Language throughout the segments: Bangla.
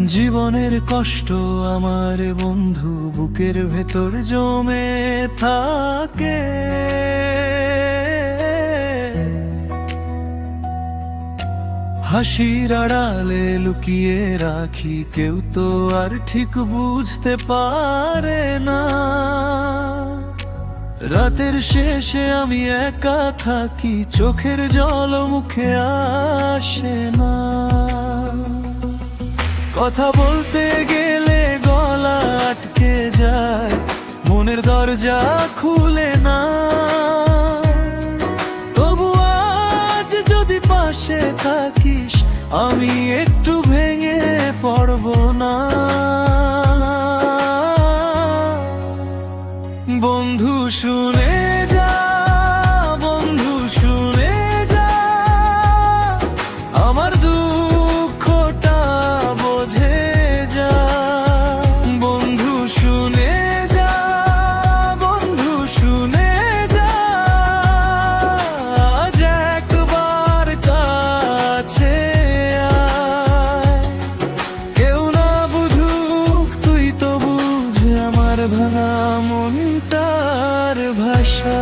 জীবনের কষ্ট আমার বন্ধু বুকের ভেতর জমে থাকে। হাসির আড়ালে লুকিয়ে রাখি, কেউ তো আর ঠিক বুঝতে পারে না। রাতের শেষে আমি একা থাকি, চোখের জল মুখে আসে না। কথা বলতে গেলে গলা আটকে যায়, মনের দরজা খুলে না। তবু আজ যদি পাশে থাকিস, আমি একটু ভেঙে পড়ব না। বন্ধু শুনে যা, বন্ধু শুনে যা, আমার দুঃখটা বোঝে যা। বন্ধু শুনে যা, বন্ধু শুনে যা, আজ একবার কাছে আয়। কেউ না বুঝুক তুই তো বুঝ আমার ভাঙা মনটার ভাষা।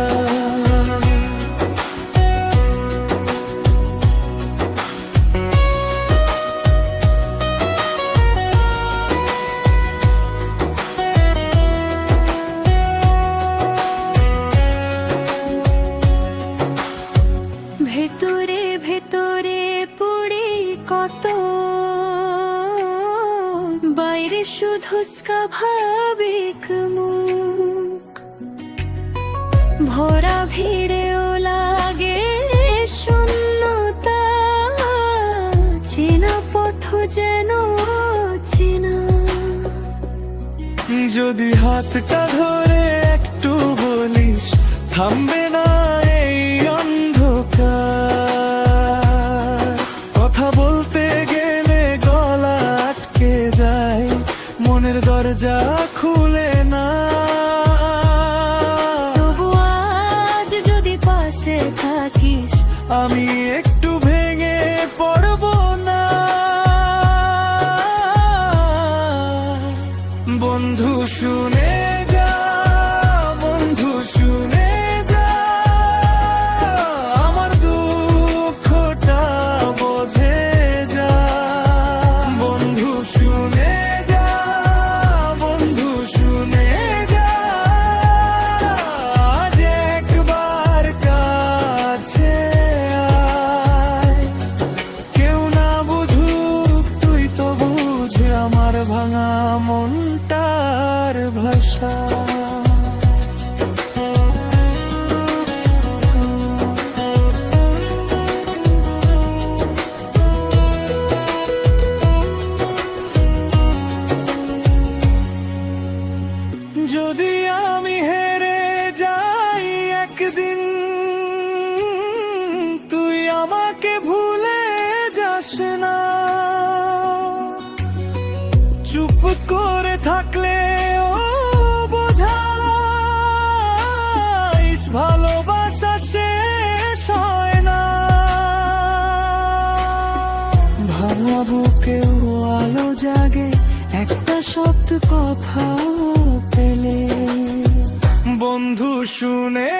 ভেতরে ভেতরে পড়ে কত, বাইরে শুধু স্বাভাবিক মুখ। ভরা ভিড়েও লাগে শূন্যতা, চেনা পথ যেন চেনা। যদি হাতটা ধরে একটু বলিস, থামবে না এই অন্ধকার। কথা বলতে গেলে গলা আটকে যায়, মনের দরজা খুলে না। তবু আজ যদি পাশে থাকিস, আমি একটু ভেঙে পড়ব না। বন্ধু শুনে যা, বন্ধু শুনে যা, আমার দুঃখটা বোঝে যা। বন্ধু শুনে যা, বন্ধু শুনে যা, আজ একবার কাছে আয়। কেউ না বুঝুক তুই তো বুঝ আমার ভাঙা মনটার ভাষা। যদি আমি হেরে যাই একদিন, তুই আমাকে ভুলে যাস না। চুপ করে থাকলে ও বোঝাইস, ভালোবাসা শেষ হয় না। ভাঙা বুকেও আলো জাগে, একটা শব্দ কথা পেলে। বন্ধু শুনে